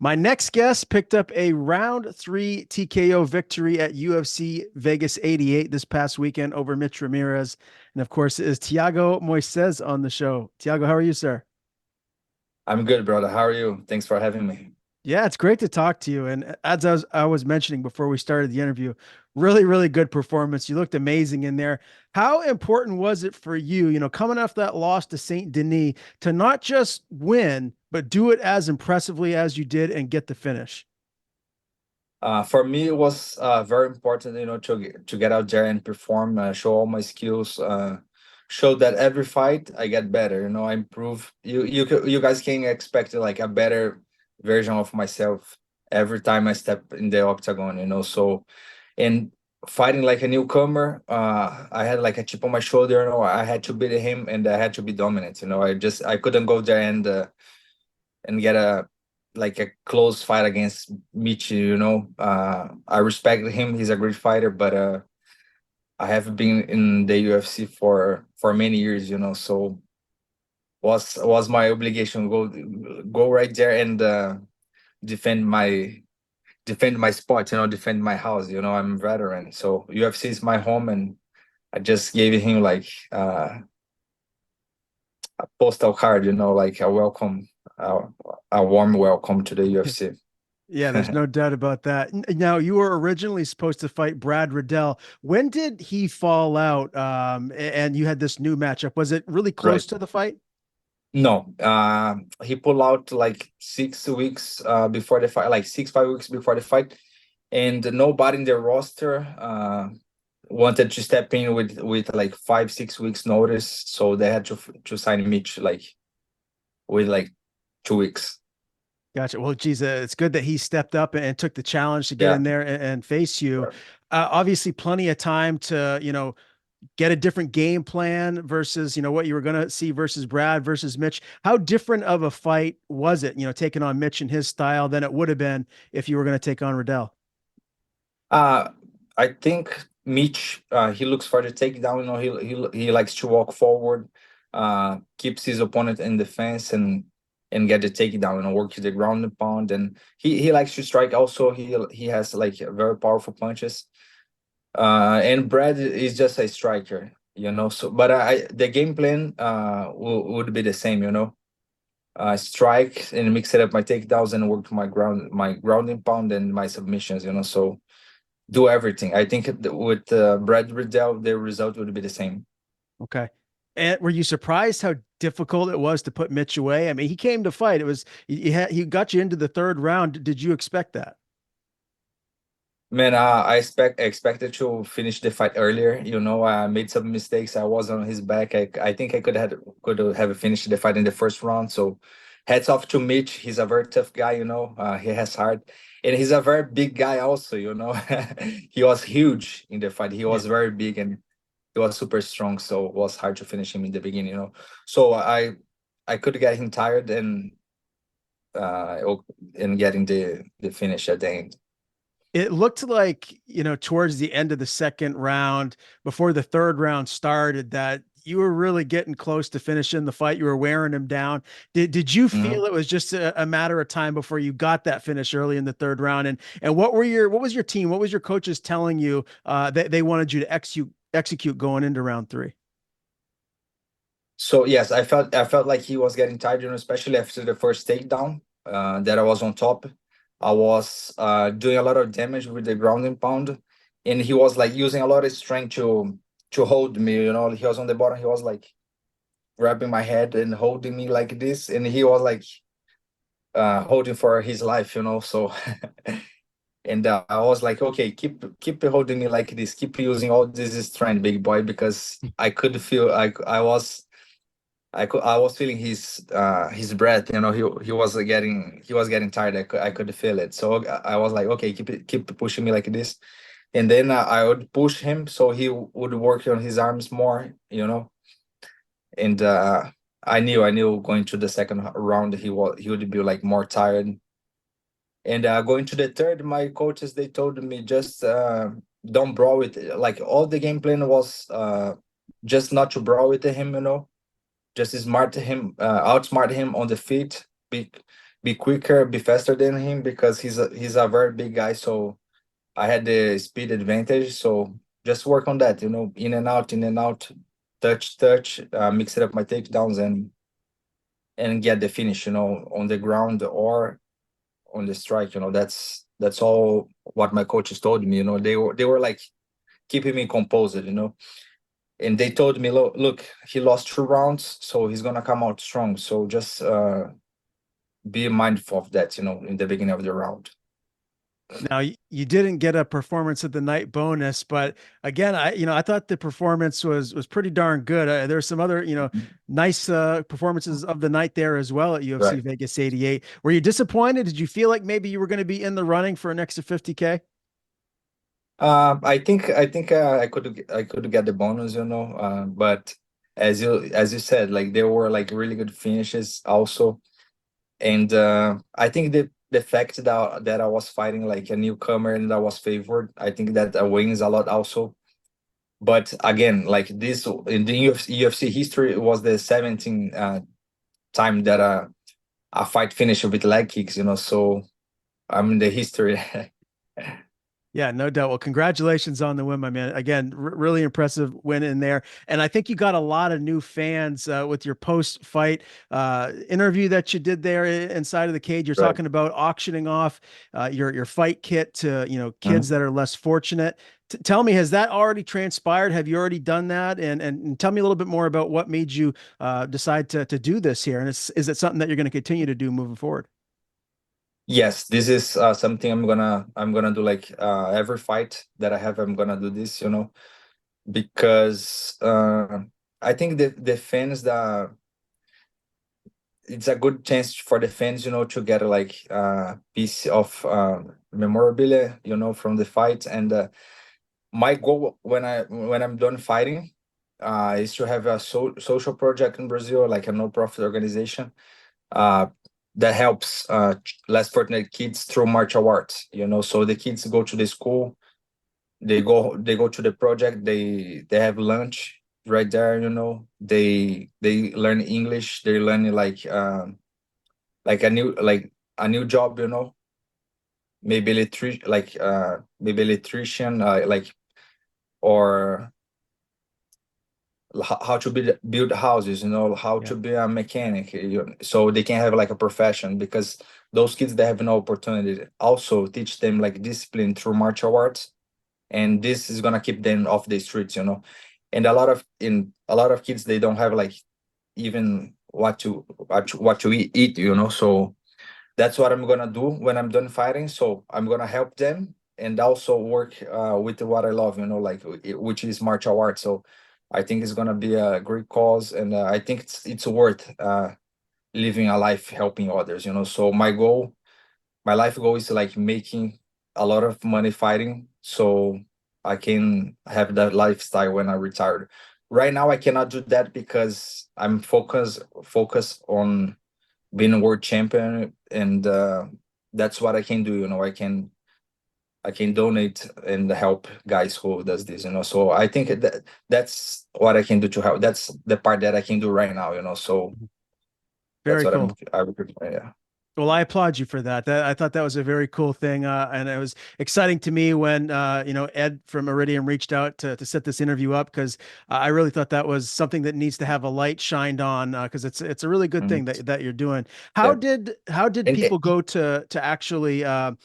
My next guest picked up a round three TKO victory at UFC Vegas 88 this past weekend over Mitch Ramirez. And of course, it is Thiago Moises on the show. Thiago, how are you, sir? I'm good, brother. How are you? Thanks for having me. Yeah, it's great to talk to you. And as I was mentioning before we started the interview, really, really good performance. You looked amazing in there. How important was it for you, coming off that loss to Saint Denis, to not just win, but do it as impressively as you did and get the finish? For me, it was very important, to get out there and perform, show all my skills, show that every fight I get better. I improve. You guys can expect like a better version of myself every time I step in the octagon. So and fighting like a newcomer, I had like a chip on my shoulder. I had to beat him and I had to be dominant. I couldn't go there and get a close fight against Mitch. I respect him. He's a great fighter, but I have been in the UFC for many years. So was my obligation go right there and defend my defend my spot. Defend my house. I'm a veteran, so UFC is my home, and I just gave him like a postal card. Like a welcome. Uh, a warm welcome to the UFC. Yeah, there's no doubt about that. Now, you were originally supposed to fight Brad Riddell. When did he fall out? And you had this new matchup. Was it really close Right. to the fight? No, he pulled out like 6 weeks before the fight, like 5 weeks before the fight, and nobody in the roster wanted to step in with like 5 6 weeks notice, so they had to sign Mitch like with like 2 weeks. Gotcha. Well, geez, it's good that he stepped up and took the challenge to get Yeah. in there and face you. Obviously, plenty of time to, get a different game plan versus, what you were going to see versus Brad versus Mitch. How different of a fight was it, taking on Mitch and his style than it would have been if you were going to take on Riddell? Uh, I think Mitch, he looks for the takedown. He likes to walk forward, keeps his opponent in defense and get the takedown and work to the ground and pound. And he likes to strike. Also, he has like very powerful punches. And Brad is just a striker. So but I the game plan would be the same. Strike and mix it up my takedowns and work to my grounding pound and my submissions. So do everything. I think with Brad Riddell, the result would be the same. Okay. And were you surprised how difficult it was to put Mitch away? I mean, he came to fight. It was he got you into the third round. Did you expect that? Man, I expected to finish the fight earlier. I made some mistakes. I was on his back. I think I could have finished the fight in the first round. So, hats off to Mitch. He's a very tough guy. He has heart, and he's a very big guy also. He was huge in the fight. He Yeah. was very big and he was super strong. So it was hard to finish him in the beginning. So I could get him tired and getting the finish at the end. It looked like, towards the end of the second round, before the third round started, that you were really getting close to finishing the fight. You were wearing him down. Did you feel Mhm. it was just a matter of time before you got that finish early in the third round? And what was your team? What was your coaches telling you that they wanted you to execute going into round three? So yes, I felt like he was getting tired, especially after the first takedown that I was on top. I was doing a lot of damage with the grounding pound, and he was like using a lot of strength to hold me. He was on the bottom. He was like grabbing my head and holding me like this, and he was like holding for his life. So and I was like, okay, keep holding me like this. Keep using all this strength, big boy, because I could feel like I was feeling his breath. He was getting tired. I could feel it. So I was like, okay, keep pushing me like this, and then I would push him so he would work on his arms more. And I knew going to the second round he would be like more tired. And going to the third, my coaches they told me just don't brawl with it. Like all the game plan was just not to brawl with him. Just smart him, outsmart him on the feet, be quicker, be faster than him because he's a very big guy. So I had the speed advantage. So just work on that, in and out, touch, mix it up my takedowns and get the finish, on the ground or on the strike. That's all what my coaches told me. They were like keeping me composed. And they told me, look, he lost 2 rounds, so he's gonna come out strong. So just be mindful of that, in the beginning of the round. Now you didn't get a performance of the night bonus, but again, I thought the performance was pretty darn good. There's some other, Mhm. nice performances of the night there as well at UFC Right. Vegas 88. Were you disappointed? Did you feel like maybe you were going to be in the running for an extra 50K? I think I could get the bonus, but as you said, like there were like really good finishes also, and I think the fact that I was fighting like a newcomer and I was favored, I think that wins a lot also. But again, like this in the UFC history, it was the 17th time that a fight finished with leg kicks, so I'm in the history. Yeah, no doubt. Well, congratulations on the win, my man. Again, really impressive win in there. And I think you got a lot of new fans with your post-fight interview that you did there inside of the cage. You're Right. talking about auctioning off your fight kit to, kids Mhm. that are less fortunate. Tell me, has that already transpired? Have you already done that? And tell me a little bit more about what made you decide to do this here. And is it something that you're going to continue to do moving forward? Yes, this is something I'm gonna do like every fight that I have. I'm gonna do this, because I think the fans that it's a good chance for the fans, to get like a piece of memorabilia, from the fight. And my goal when I'm done fighting, is to have a social project in Brazil, like a no-profit organization uh, that helps less fortunate kids through martial arts. So the kids go to the school, they go to the project, they have lunch right there. They learn English, they learn like a new job. Maybe electrician, like, or how to build houses, how Yeah. to be a mechanic, so they can have like a profession, because those kids that have no opportunity, also teach them like discipline through martial arts, and this is gonna keep them off the streets. And a lot of kids, they don't have like even what to eat. So that's what I'm gonna do when I'm done fighting. So I'm gonna help them and also work with what I love, like which is martial arts. So I think it's gonna be a great cause, and I think it's worth living a life helping others. So my life goal is like making a lot of money fighting, so I can have that lifestyle when I retired. Right now, I cannot do that because I'm focused on being a world champion, and that's what I can do. I can donate and help guys who does this. So I think that's what I can do to help. That's the part that I can do right now. So that's Very what cool. I would prepare. Yeah. Well, I applaud you for that. I thought that was a very cool thing, and it was exciting to me when Ed from Iridium reached out to set this interview up because I really thought that was something that needs to have a light shined on because it's a really good Mhm. thing that you're doing. Yeah. How did And people go to actually I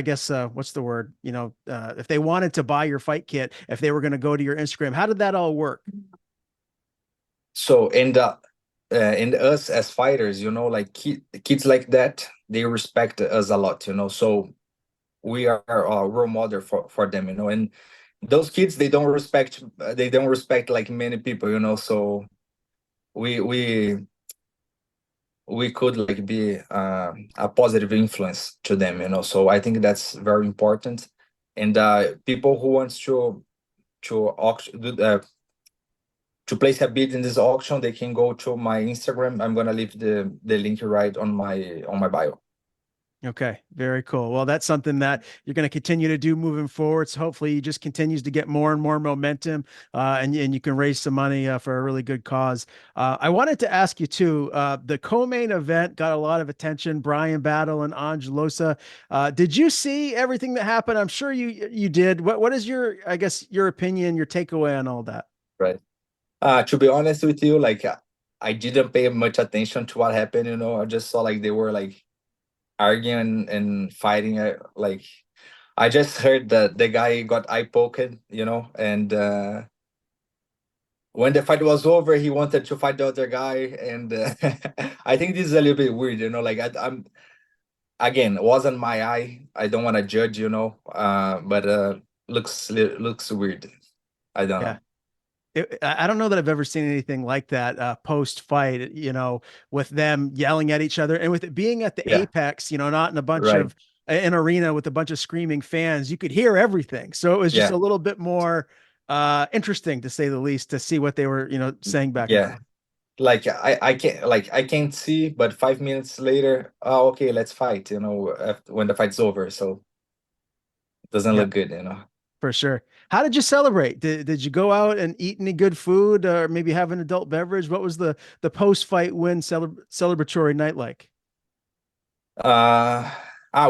guess what's the word? If they wanted to buy your fight kit, if they were going to go to your Instagram, how did that all work? so and us as fighters, like kids like that, they respect us a lot. So we are a role model for them. And those kids, they don't respect like many people. So we we we could like be a positive influence to them. So I think that's very important. And people who wants to auction to place a bid in this auction, they can go to my Instagram. I'm gonna leave the link right on my bio. Okay, very cool. Well, that's something that you're going to continue to do moving forward. So hopefully, he just continues to get more and more momentum, and you can raise some money for a really good cause. I wanted to ask you too. The co-main event got a lot of attention. Brian Battle and Angelosa. Did you see everything that happened? I'm sure you did. What is your, I guess, your opinion, your takeaway on all that? Right. To be honest with you, like I didn't pay much attention to what happened. I just saw like they were like arguing and fighting. Like I just heard that the guy got eye poked, and when the fight was over, he wanted to fight the other guy, and I think this is a little bit weird. Like I'm again, it wasn't my eye. I don't want to judge, but looks weird. I don't Yeah. know. I don't know that I've ever seen anything like that post fight, with them yelling at each other and with it being at the Yeah, apex, not in a bunch right. of an arena with a bunch of screaming fans. You could hear everything. So it was just a Yeah, little bit more interesting to say the least to see what they were, saying back and yeah. forth. Like I can't see, but 5 minutes later, oh okay, let's fight. When the fight's over, so it doesn't Yeah, look good. for sure. How did you celebrate? Did you go out and eat any good food or maybe have an adult beverage? What was the post fight win celebratory night like? Uh,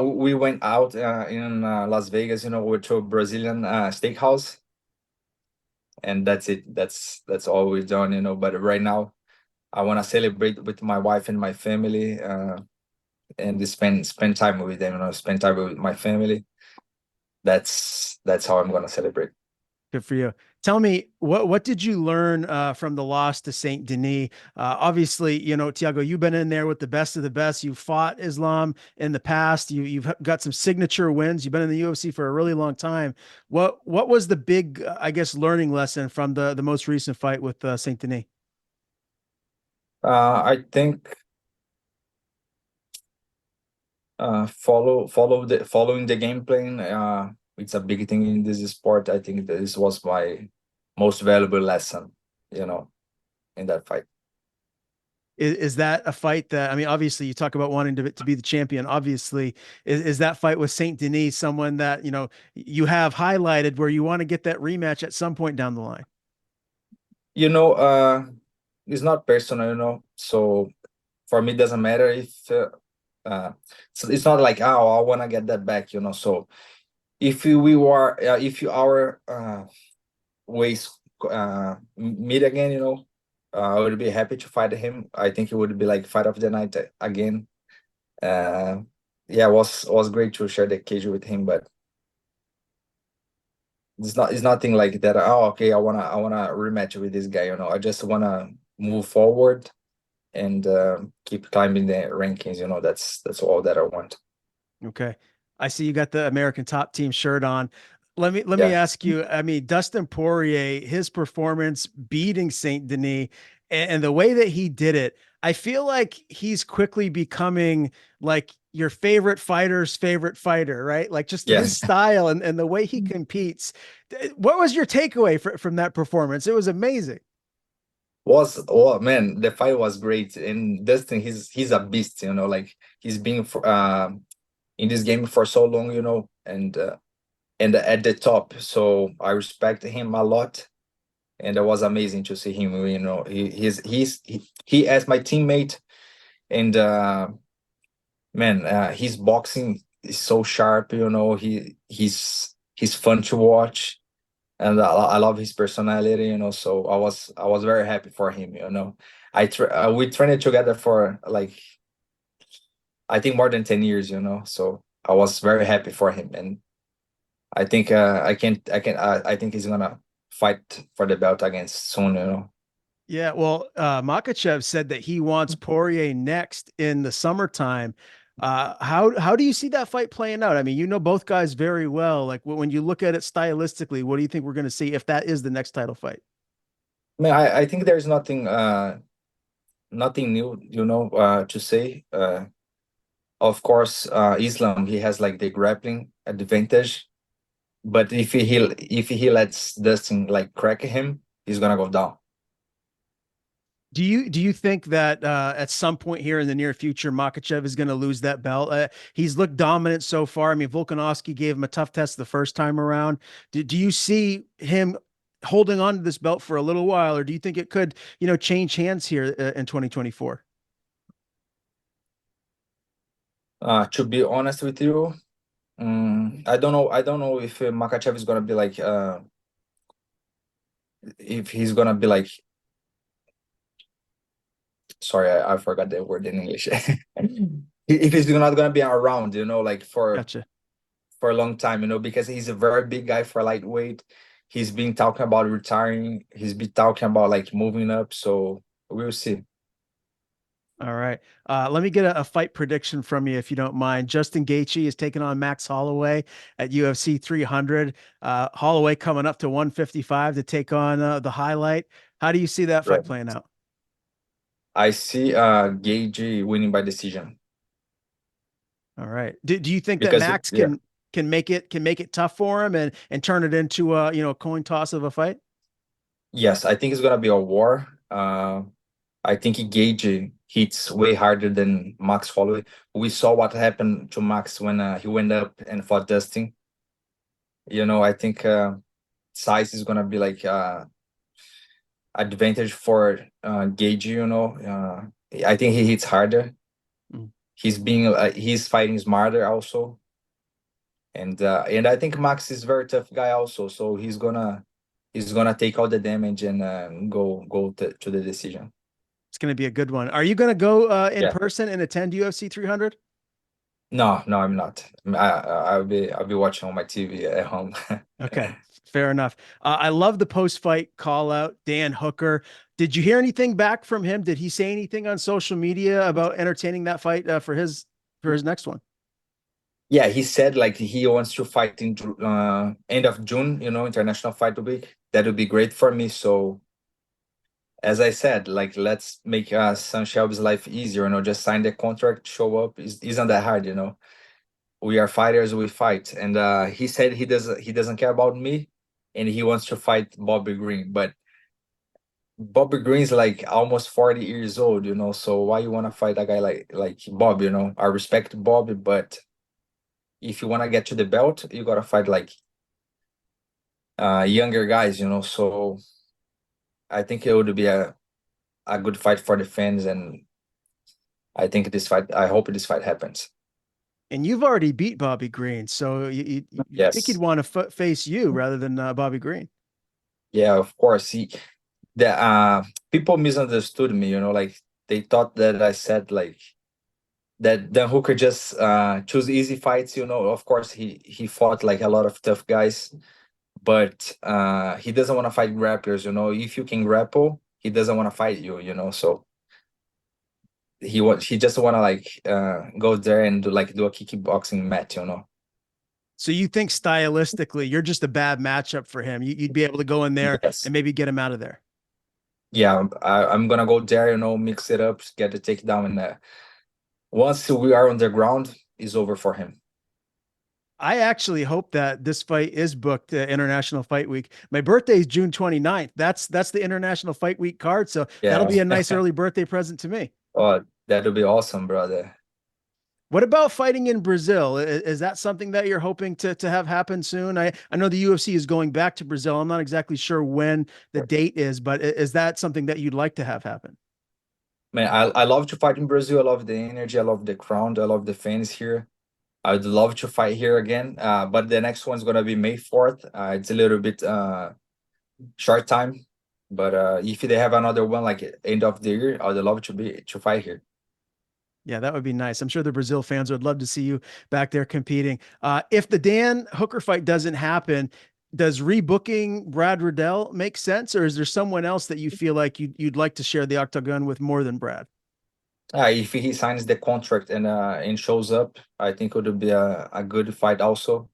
we went out in Las Vegas, to a Brazilian steakhouse, and that's it. That's all we've done. But right now, I want to celebrate with my wife and my family, and spend time with them. Spend time with my family. That's how I'm gonna celebrate. Good for you. Tell me, what did you learn from the loss to Saint Denis? Obviously, Thiago, you've been in there with the best of the best. You fought Islam in the past. You've got some signature wins. You've been in the UFC for a really long time. What was the big, I guess, learning lesson from the most recent fight with Saint Denis? I think following the game plan. It's a big thing in this sport. I think this was my most valuable lesson. You know, in that fight. Is that a fight that, I mean, obviously you talk about wanting to be the champion. Obviously, is that fight with Saint Denis someone that you have highlighted where you want to get that rematch at some point down the line? You know, it's not personal. So for me, it doesn't matter if. So it's not like, oh, I want to get that back. So if our ways meet again, I would be happy to fight him. I think it would be like fight of the night again. Uh, yeah, it was great to share the cage with him, but it's nothing like that. Oh, okay, I wanna rematch with this guy. I just wanna move forward and keep climbing the rankings. That's all that I want. Okay. I see you got the American Top Team shirt on. Let me Yeah, ask you, I mean, Dustin Poirier, his performance beating Saint Denis and the way that he did it, I feel like he's quickly becoming like your favorite fighter's favorite fighter, right? Like just yeah. his style and the way he competes. What was your takeaway from that performance? It was amazing. Oh man, the fight was great, and Dustin, he's a beast. Like he's been in this game for so long. And at the top, so I respect him a lot, and it was amazing to see him. He as my teammate, and man, his boxing is so sharp. He's fun to watch, and I love his personality. So I was very happy for him. We trained together for like I think more than 10 years. So I was very happy for him, and I think I think he's gonna fight for the belt against soon. Yeah, well, Makachev said that he wants Poirier next in the summertime. How do you see that fight playing out? I mean, you know both guys very well. Like when you look at it stylistically, what do you think we're going to see if that is the next title fight? I mean, I think there's nothing new, to say. Of course, Islam, he has like the grappling advantage, but if he lets Dustin like crack him, he's gonna go down. Do you think that at some point here in the near future, Makachev is going to lose that belt? He's looked dominant so far. I mean, Volkanovski gave him a tough test the first time around. Do you see him holding on to this belt for a little while, or do you think it could, change hands here in 2024? To be honest with you, I don't know. I don't know if Makachev is gonna be like, if he's gonna be like. Sorry, I forgot the word in English. If he's not gonna be around, like Gotcha. for a long time, because he's a very big guy for lightweight. He's been talking about retiring. He's been talking about like moving up. So we'll see. All right. Let me get a fight prediction from you if you don't mind. Justin Gaethje is taking on Max Holloway at UFC 300. Holloway coming up to 155 to take on the highlight. How do you see that fight Right. playing out? I see Gage winning by decision All right. Do you think that because Max yeah, can make it tough for him and turn it into a coin toss of a fight? yes, I think it's gonna be a war. I think Gage hits way harder than Max Holloway. We saw what happened to Max when he went up and fought Dustin. I think size is gonna be like advantage for Gage. I think he hits harder. Mm. He's fighting smarter also, and I think Max is very tough guy also. So he's gonna take all the damage and go to the decision. It's going to be a good one. Are you going to go in Yeah. person and attend UFC 300? No, no, I'm not. I'll be watching on my TV at home. Okay, fair enough. I love the post-fight call out, Dan Hooker. Did you hear anything back from him? Did he say anything on social media about entertaining that fight for his next one? Yeah, he said like he wants to fight in end of June, International Fight Week. That would be great for me. So as I said, like let's make Sam Shelby's life easier, just sign the contract, show up. Isn't that hard? We are fighters, we fight. And he said he doesn't care about me and he wants to fight Bobby Green. But Bobby Green's like almost 40 years old, so why you want to fight a guy like Bob, I respect Bobby, but if you want to get to the belt, you gotta fight like younger guys, so I think it would be a good fight for the fans, and I hope this fight happens. And you've already beat Bobby Green, so you think he'd Yes. want to face you rather than Bobby Green. Yeah, of course. The people misunderstood me, like they thought that I said like that Dan Hooker just choose easy fights, of course he fought like a lot of tough guys, but he doesn't want to fight grapplers, if you can grapple, he doesn't want to fight you, so he just want to like go there and do a kickboxing match. So you think stylistically, you're just a bad matchup for him. You'd be able to go in there Yes. and maybe get him out of there. Yeah, I'm gonna go there, mix it up, get the takedown, and once we are on the ground, it's over for him. I actually hope that this fight is booked International Fight Week. My birthday is June 29th. That's the International Fight Week card. So that'll Yeah. be a nice early birthday present to me. Oh, that would be awesome, brother. What about fighting in Brazil? Is that something that you're hoping to have happen soon? I know the UFC is going back to Brazil. I'm not exactly sure when the date is, but is that something that you'd like to have happen? Man, I love to fight in Brazil. I love the energy. I love the crowd. I love the fans here. I'd love to fight here again. But the next one's gonna be May 4th. It's a little bit short time, but if they have another one like end of the year, I'd love to fight here. Yeah, that would be nice. I'm sure the Brazil fans would love to see you back there competing. If the Dan Hooker fight doesn't happen, does rebooking Brad Riddell make sense, or is there someone else that you feel like you'd like to share the octagon with more than Brad? If he signs the contract and shows up, I think it would be a good fight also.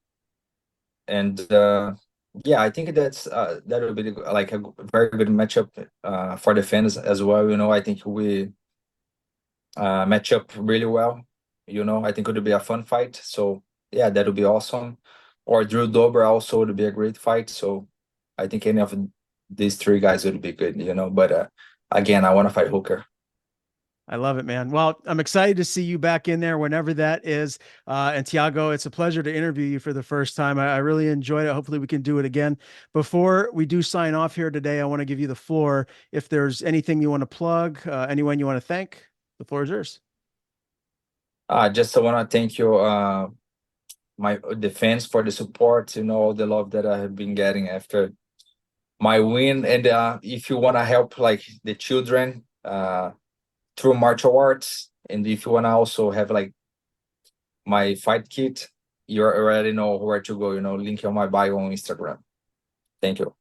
And yeah, I think that would be like a very good matchup for the fans as well. I think we match up really well. I think it would be a fun fight. So yeah, that would be awesome. Or Drew Dober also would be a great fight. So I think any of these three guys would be good. But again, I want to fight Hooker. I love it, man. Well, I'm excited to see you back in there whenever that is. And Thiago, it's a pleasure to interview you for the first time. I really enjoyed it. Hopefully, we can do it again. Before we do sign off here today, I want to give you the floor. If there's anything you want to plug, anyone you want to thank, the floor is yours. Just I want to thank you, my the fans for the support, all the love that I have been getting after my win. And if you want to help like the children through martial arts, and if you want to also have like my fight kit, you already know where to go. Link on my bio on Instagram. Thank you.